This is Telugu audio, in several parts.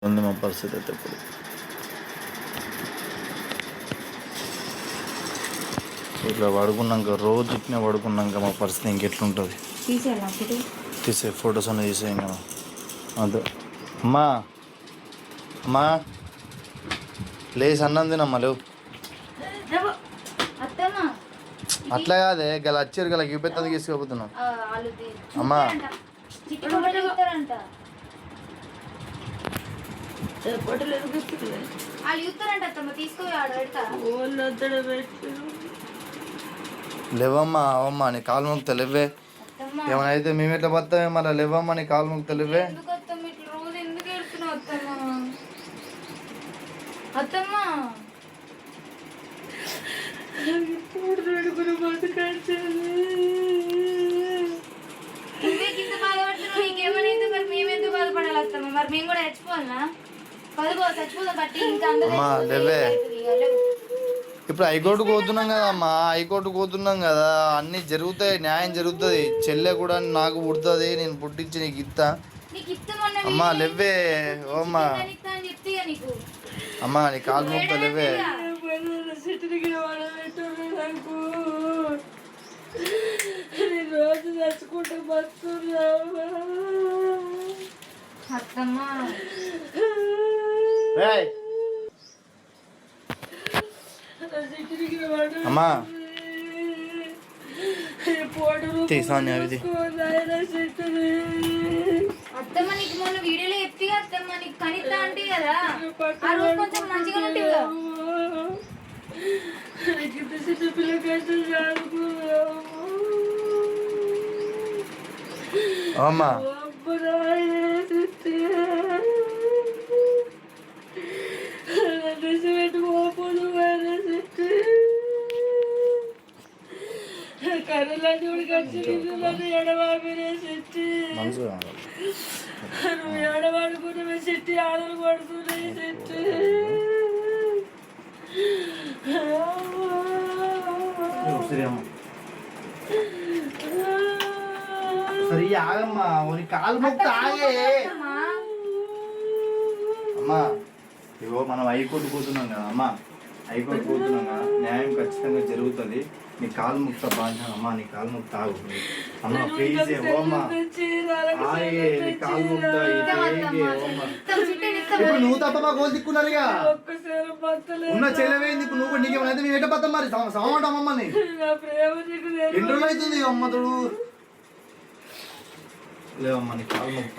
ఉంది మా పరిస్థితి అయితే ఇప్పుడు. ఇట్లా పడుకున్నాక రోజు ఇట్నే పడుకున్నాక మా పరిస్థితి ఇంకెట్లుంటుంది. తీసే ఫొటోస్ అన్నీ తీసేయం కదా. అదే అమ్మా అమ్మా లేచి అన్నం తినమ్మా లేవు. అట్లా కాదే గల వచ్చారు గల చూపెత్తది తీసుకుపోతున్నాం అమ్మా. లేవమ్మా అవమ్మా నీ కాలు మొక్తా లేవే. ఏమైనా అయితే మేము ఎట్లా బతామే మళ్ళీ లేవమ్మా నీ కాలు మొక్తా లేవే. అమ్మా లేవే. ఇప్పుడు హైకోర్టుకు పోతున్నాం కదా అమ్మా, హైకోర్టుకు పోతున్నాం కదా, అన్నీ జరుగుతాయి, న్యాయం జరుగుతుంది. చెల్లె కూడా నాకు పుడుతుంది, నేను పుట్టించి నీకు ఇస్తా. అమ్మా లేవే ఓమ్మా. అమ్మా నీ కాలు మొక్తా లేవే. రోజు తెచ్చుకుంటే బతున్నా అమ్మా తీసాను అది అత్తమ్మ నీకు మొన్న వీడియోలో చెప్తే అత్తమ్మ నీకు కనిస్తా అంటే కదా ఆ రోజు కొంచెం మంచిగా ఉంటుంది కదా. అమ్మా కర్రలాంటి ఖర్చు ఎడబాబినే చెట్టి నువ్వు ఎడబడుకునే చెట్టి ఆడలు పడుతున్నాయి చెట్టి. సరే ఆగమ్మా కాలు మొక్త ఆగే. అమ్మా ఇగో మనం హైకోర్టు పోతున్నాం కదా అమ్మా, హైకోర్టు పోతున్నాం కదా, న్యాయం ఖచ్చితంగా జరుగుతుంది. నీ కాలు ముక్త బాగా అమ్మా, నీ కాలు ముక్త ఆగు అమ్మా ప్లీజ్ ఓమ్మా ఆగే. నీ కాలు ముక్త ఇప్పుడు నువ్వు తప్ప మా గోలు దిక్కున్నారుగా ఉన్న చెల్లవేంది. ఇప్పుడు నువ్వు నీకేమైతే మేము ఎట్ట పత్తం మరి సమాటం అమ్మని ఎన్ని రోజులు అవుతుంది అమ్మతుడు లేవమ్మా. నీ కాలు ముక్త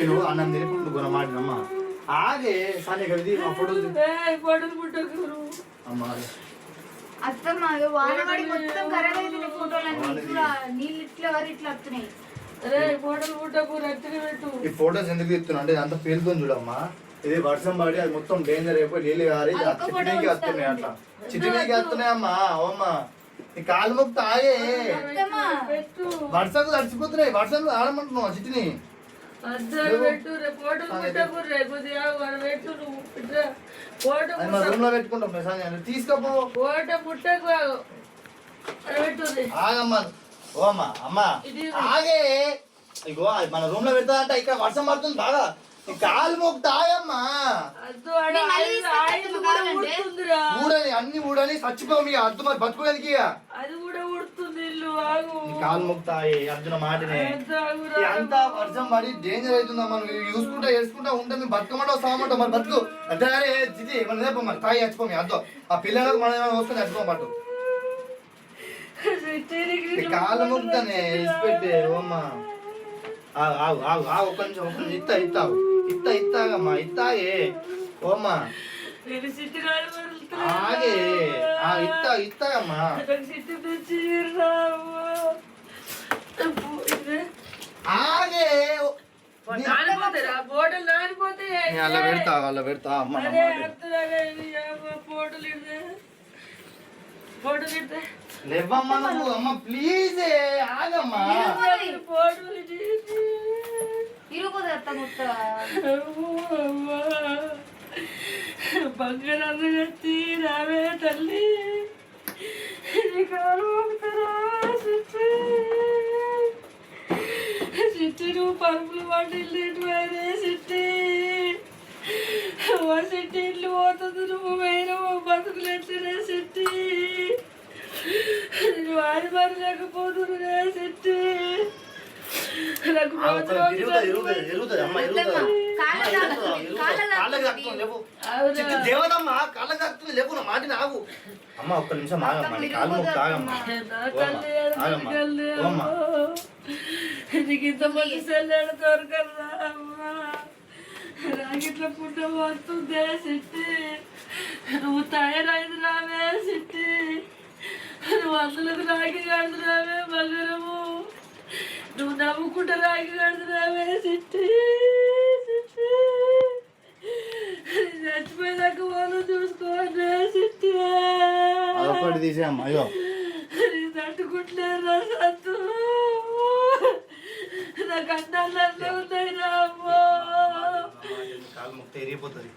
నువ్వు అన్నం తిని గుణ మాటినమ్మా ఆగే సాని కలిది మా ఫోటోలు అమ్మా. అత్తమ్మ వానవాడి మొత్తం ఖరాబ్ అవుతున్నాయి ఫోటోలు, నీళ్ళు ఇట్లా వారు ఇట్లా వస్తున్నాయి. ఈ ఫోటోస్ ఎందుకు ఇస్తున్నా అంటే అంత పేలుతుంది చూడమ్మా. ఇది వర్షం పడి అది మొత్తం డేంజర్ అయిపోయి నీళ్ళు కారి చిటినీకి వస్తున్నాయి, అట్లా చిటినీకి వస్తున్నాయి అమ్మా. ఓమ్మా నీ కాలు మొక్త ఆగే. వర్షాలు తడిచిపోతున్నాయి, వర్షాలు ఆడమంటున్నావు చిటిని. రూమ్ లో పెట్టుకుంటాం తీసుకోపో. ఆగమ్మా ఓమ్మా అమ్మా ఆగే. ఇగో మన రూమ్ లో పెడతా అంటే ఇక్కడ వర్షం పడుతుంది బాగా. కాలు మొక్త ఆగమ్మా. ఊడని అన్ని ఊడని చచ్చిపోయి అద్దు మరి బతుకునేది కాలు మొక్త అర్జున మాటనే. అంతా వర్షం పడి డేంజర్ అవుతుందా మనం చూసుకుంటా వేసుకుంటా ఉంటే మేము బతుకమంటావు సామంటావు మరి బతుకు అంటే జిజి మన మరి తాగి చచ్చిపోయి అద్దో ఆ పిల్లలకు మనం ఏమైనా వస్తుంది చచ్చిపోమంటావు. కాలు మొక్తనే ఇచ్చిపెట్టే ఓమ్మా. ఆగు ఆగు ఆగు ఒక్క నిమిషం ఒక్క నిమిషం ఇత్తాగమ్మా ఇత్తాగే ఓమ్మా ఆగే ఇత్తాగమ్మా. ఆగే అలా పెడతా అలా పెడతా అమ్మా. లేవమ్మా నువ్వు అమ్మ ప్లీజ్ ఆగమ్మా. బంగారాన్ని కట్టి రావే తల్లి కాలు సిట్టి నువ్వు పరుపులు వాటిల్లు ఇటు వేరే సిట్టి ఓ సిట్టి ఇల్లు పోతుంది నువ్వు వేరే బతుకులు ఎట్లనే సిట్టి నువ్వు ఆడి మరి లేకపోతున్నా సిట్టి నాకు దేవతమ్మా కాళ్ళకి తాకుతుంది లేపు నా మాట నాకు అమ్మ ఒక్క నిమిషం ఆగమ్మా నీ కాలు ముక్కు ఆగమ్మా నీకు ఇంతమంది సెల్లాడు దొరకరా అమ్మా రాగిట్ల పుట్ట వస్తుందే సిట్టి నువ్వు తయారైంది రావే సిట్టి నువ్వు అందులోకి రాగి కడుతున్నావే మళ్ళీరము నువ్వు నవ్వుకుంటా రాగి కడుతున్నావే సిట్టి సిట్టి చచ్చిపోయేదాకా వాళ్ళు చూసుకోండి సిట్టి అదొక్కటి తీసేయమ్మా అయ్యో తట్టుకుంటలేరా సత్తు నాకు అన్నాళ్ళల్లో ఉన్నాయి రా అమ్మో కాలు ముక్కు ఎరిగిపోతుంది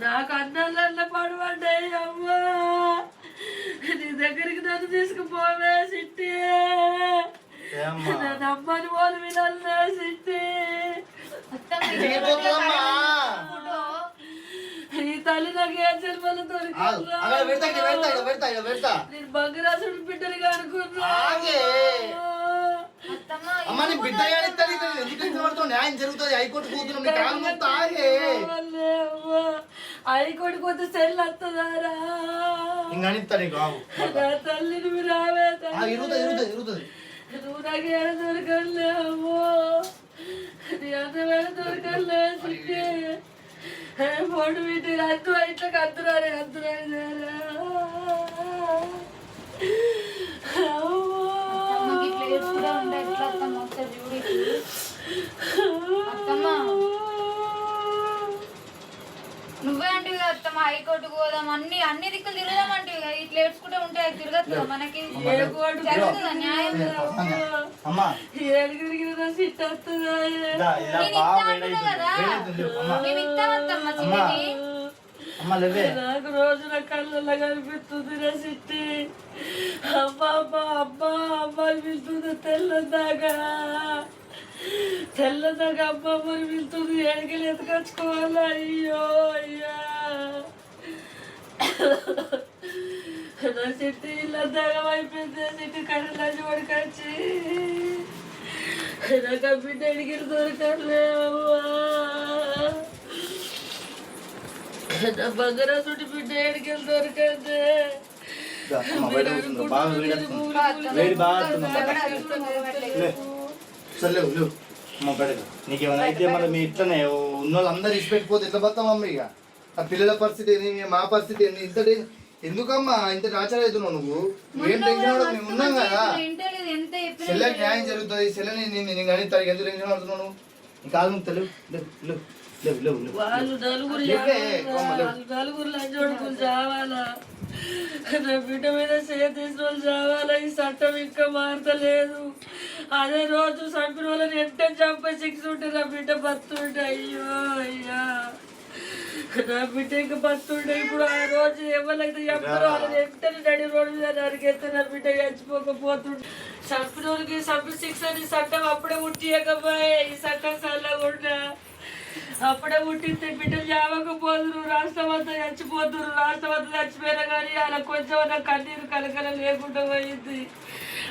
నాకు అన్నాళ్ళల్లో పడబడ్డాయి అమ్మా నీ దగ్గరికి నన్ను తీసుకుపోవే సిట్టి నన్ను అమ్మని వాళ్ళు వినాలే సిట్టి ఈ తల్లి నాకు ఏ జన్మలు దొరికిందా నేను బంగారాసుడు బిడ్డలుగా అనుకున్నా బిడ్డ న్యాయం జరుగుతుంది హైకోర్టు హైకోర్టు కొత్త సెల్ వస్తుందారా తల్లిని మీరు రావే నువ్వు నాకు ఏడ దొరకలే అమ్మో నీ అన్నం ఏడ దొరకలే సిట్టి ఫోటో పెట్టి అంతు ఇట్లా అంతురారే నువ్వే అంటివి కదా అత్తమ్మ హైకోర్టుకు పోదాం అన్ని దిక్కులు తిరుగుదాం అంటివి కదా ఇట్లా ఏడ్చుకుంటే ఉంటే అది తిరగదు కదా మనకి జరుగుతుందా న్యాయం సిట్ వస్తుందా మేము ఇస్తాం అత్తమ్మ చిన్నది నాకు రోజుల కళ్ళల్లో కనిపిస్తుంది రా సిట్టి అమ్మా అమ్మా అమ్మా అమ్మాయి పిలుతుంది తెల్లదాకా అమ్మమ్మని పిలుతుంది ఎడగలు ఎత్తుకొచ్చుకోవాలా అయ్యో అయ్యా నా సిట్టి ఇలా దగం అయిపోయింది సిట్టి కళ్ళ చూడకొచ్చి నాకు ఆ బిడ్డ ఎడిగిరి దొరకలే అమ్మా బంగారాసుడి బిడ్డ ఎడిగిరి దొరకదే నీకేమైనా అయితే మళ్ళీ మీ ఇట్లనే ఉన్న వాళ్ళందరూ ఇచ్చిపెట్టిపోతే ఎట్లా బతాం అమ్మ ఇక ఆ పిల్లల పరిస్థితి ఏంది మా పరిస్థితి ఏంది ఇంత ఎందుకమ్మా ఇంత టార్చర్ అవుతున్నావు నువ్వు ఏం టెన్షన్ మేము ఉన్నాం కదా చెల్లెకి న్యాయం జరుగుతుంది చెల్లెని నేను కానీ తనకి ఎందుకు టెన్షన్ పడుతున్నావు నువ్వు నీ కాలు ముక్తలు వాళ్ళు నలుగురు లంచోడుకులు చావాలా నా బిడ్డ మీద చేసిన వాళ్ళు చావాలా ఈ చట్టం ఇంకా మారతలేదు అదే రోజు చంపిన వాళ్ళని ఎంత చంపే శిక్ష ఉంటే నా బిడ్డ బతుంటే అయ్యో అయ్యా నా బిడ్డ ఇంకా బతుంటే ఇప్పుడు ఆ రోజు ఎవరైతే చెప్తారో వాళ్ళని ఎంతని నడి రోడ్డు మీద నరికేస్తే నా బిడ్డ చచ్చిపోకపోతుంటే చంపిన వాళ్ళకి చంపి శిక్ష అని చట్టం అప్పుడే ఉట్టియకపోయే ఈ చట్టం చల్లకుండా అప్పుడే పుట్టిస్తే బిడ్డలు చావకపోదురు రాష్ట్రం అంతా చచ్చిపోతురు రాష్ట్రం అంతా చచ్చిపోయినా కానీ అలా కొంచెం కన్నీరు కలకల లేకుండా పోయింది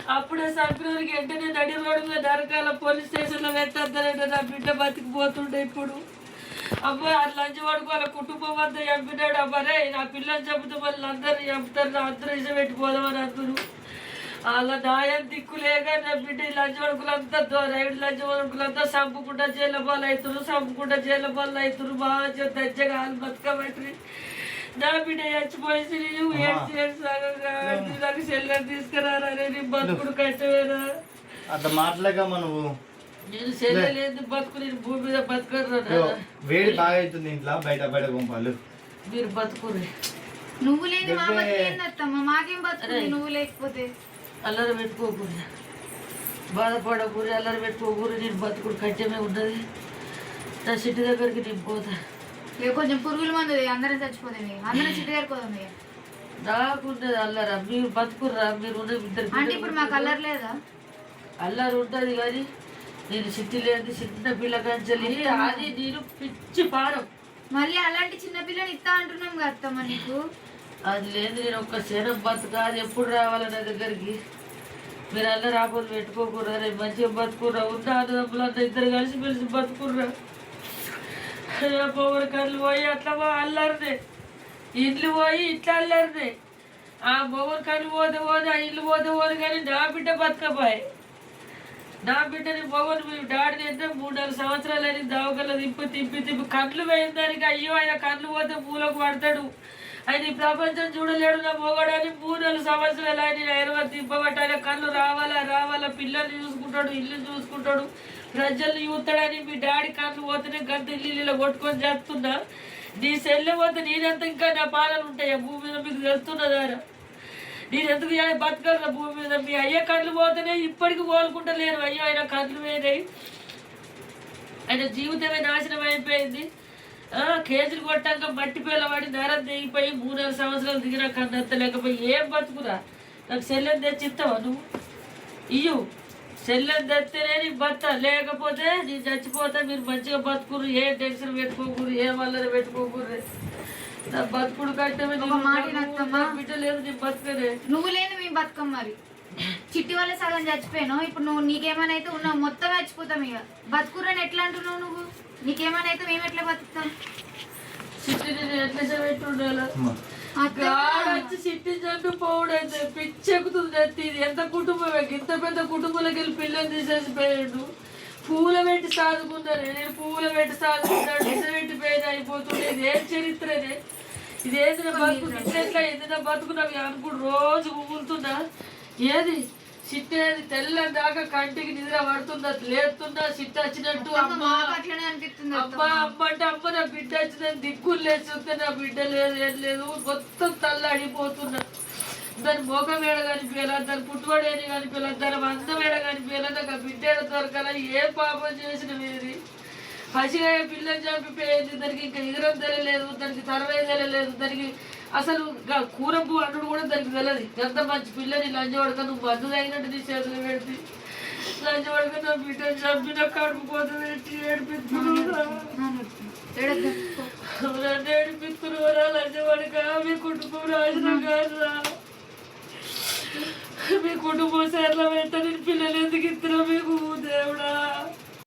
అప్పుడే చంపినోరికి వెంటనే నడి రోడ్డు మీద నరకాల పోలీస్ స్టేషన్లో వెళ్తారంటే నా బిడ్డ బతికిపోతుండే ఇప్పుడు అబ్బాయి ఆ లంచ్ వాడుకు వాళ్ళ కుటుంబం అంతా చంపినాడు అబ్బారే నా పిల్లలు చంపితే వాళ్ళు అందరినీ చంపుతారు అందరూ ఇష్టం పెట్టిపోదామని అందరూ వాళ్ళ న్యాయం దిక్కులేక నా బిడ్డ లంచ్ వడుకులంతా రైడ్ లంచ్ వడుకులంతా చంపుకుంటా జైలు పాలు అవుతున్నారు చంపుకుంటా జైలు పాలు అవుతున్నారు బాగా దజ్జగా వాళ్ళు బతకబట్టి నా బిడ్డ చచ్చిపోయేసి నువ్వు ఏడ్చి నాకు సెల్లర్ తీసుకురారా నీ బతుకుడు కష్టమేనా అట్లా మాట్లాడకమ్మా నువ్వు నేను సెల్లలేదు బతుకు నేను భూమి మీద బతకరా వేడి బాగా అవుతుంది ఇంట్లో బయట పంపాలి మీరు బతుకురే నువ్వు లేని మా బతికేందత్తమ్మ మాకేం బతుకుతుంది నువ్వు లేకపోతే అల్లరి పెట్టుకోకూడదు బాధపడకూడదు అల్లరి పెట్టుకోకూడదు నేను బతుకుడు కట్టమే ఉన్నది నా సిట్టి దగ్గరికి నేను పోతా కొంచెం పురుగుల మంది అందరం చచ్చిపోతుంది అందరం సిట్టి దగ్గరికి పోదాం నాకుంటది అల్లరా మీరు బతుకుర్రా మీరు ఉన్న ఇద్దరు అంటే ఇప్పుడు మాకు అల్లరి లేదా అల్లరి ఉంటుంది కానీ నేను చిట్టి లేదు చిన్న పిల్ల కంచెలి అది నేను పిచ్చి పారం. మళ్ళీ అలాంటి చిన్న పిల్లని ఇస్తా అంటున్నాం కదా అత్తమ్మ నీకు. అది లేదు నేను ఒక్క క్షణం బతుక అది ఎప్పుడు రావాలి నా దగ్గరికి. మీరు అన్న రాకపోతే పెట్టుకోకుర్రా, రేపు మంచిగా బతుకుర్రా, ఉన్న అన్నదమ్ములు అంతా ఇద్దరు కలిసి పిలిచి బతుకుర్రా. పొగరు కళ్ళు పోయి అట్లా అల్లరినే, ఇల్లు పోయి ఇట్లా అల్లరినే. ఆ పొగరు కళ్ళు పోతే పోతే ఆ ఇల్లు పోతే పోదు కానీ నా బిడ్డ బతకపోయి. నా బిడ్డని పొగరు మీ డాడీని అంటే 3-4 సంవత్సరాలు అని దవకల్లో తిప్పి కళ్ళు పోయిన దానికి అయ్యో ఆయన కళ్ళు పోతే పూలకు పడతాడు, ఆయన ఈ ప్రపంచం చూడలేడు నా మొగడని 3-4 సంవత్సరాలు ఆయన ఎరువ తిప్పబట్టి ఆయన కళ్ళు రావాలా పిల్లల్ని చూసుకుంటాడు, ఇల్లు చూసుకుంటాడు, ప్రజల్ని చూస్తాడని మీ డాడీ కళ్ళు పోతేనే గంత ఇల్లు కొట్టుకొని చేస్తున్నా. నీ సెల్లె పోతే నేనెంత ఇంకా నా పాలన ఉంటాయా భూమి మీద మీకు తెలుస్తున్నదారా? నేను ఎందుకు బతకరా భూమి మీద? మీ అయ్య కళ్ళు పోతేనే ఇప్పటికి కోలుకుంటలేరు. అయ్యో ఆయన కళ్ళు పోయినాయి, ఆయన జీవితమే నాశనం అయిపోయింది. కేజీలు కొట్టాక మట్టి పిల్లవాడి నరం దిగిపోయి 3-4 సంవత్సరాలు దిగినా కన్నంత లేకపోయి ఏం బతుకురా? నాకు సెల్లెని తెచ్చిస్తావా నువ్వు? ఇయ్యు సెల్లెని తెస్తేనే నీ బత, లేకపోతే నేను చచ్చిపోతా. మీరు మంచిగా బతుకురు, ఏ టెన్షన్ పెట్టుకోకూరు, ఏ వల్ల పెట్టుకోకూరు. నా బతుకుడు కట్టమే బిడ్డ లేదు నీ బతుకనే. నువ్వు లేదు మేము బతుకం. మరి చిట్టి వల్ల సగం చచ్చిపోయాను. ఇప్పుడు నువ్వు నీకేమైనా అయితే ఉన్నావు మొత్తం చచ్చిపోతాం. ఇక బతుకురని ఎట్లా అంటున్నావు నువ్వు? నీకేమైనా అయితే మేము ఎట్లా బతుకుతాం? చిట్టిని ఎట్లా పెట్టుండాలా? వచ్చి చిట్టి చంపి పోవడైతే పిచ్చెక్కుతుంది. ఇది ఎంత కుటుంబమే, ఇంత పెద్ద కుటుంబంలోకి వెళ్ళి పిల్లలు తీసేసిపోయాడు. పూల పెట్టి సాదుకున్నాను నేను, పూల పెట్టి సాదుకున్నాడు, ఇస పెట్టి పోయిన అయిపోతుండే. ఇదేం చరిత్రనే, ఇదేంది నా బతుకు? ఇట్లా ఏంది నా బతుకున్నావు అనుకుంటు రోజు ఊగుతున్నా. ఏది చిట్టి అనేది తెల్ల దాకా కంటికి నిద్ర పడుతుందా, లేస్తున్నా చిట్టి వచ్చినట్టు అమ్మ అంటే అమ్మ నా బిడ్డ వచ్చిందని దిక్కులు లేచుంటే నా బిడ్డ లేదు, ఏం లేదు, మొత్తం తల్లాడిపోతున్నా. దాని ముఖం ఏడ కనిపించాల, దాని పుట్టుబడి ఏది కనిపించాల, దాని అందం ఏడ కనిపించాల, నాకు ఆ బిడ్డ ఏడ దొరకాల. ఏ పాపం చేసిన మీది? పసిగా పిల్లని చంపిపోయింది, దానికి ఇంకా ఎదురం తెలియలేదు, దానికి తరవే తెలియలేదు, దానికి అసలు కూరంపు అన్నుడు కూడా దానికి తెలియదు. ఎంత మంచి పిల్లని లంచవడక నువ్వు మందు తగినట్టు నీ చేతులు పెడితే లంచవడక నా బిడ్డని చంపిన కడుపు కోత పెట్టి ఏడిపిస్తున్నా లంచవడక. మీ కుటుంబం రాజున కాదురా, మీ కుటుంబం సేర్ల వెంట నేను పిల్లలు ఎందుకు ఇస్తున్నా మీకు దేవుడా?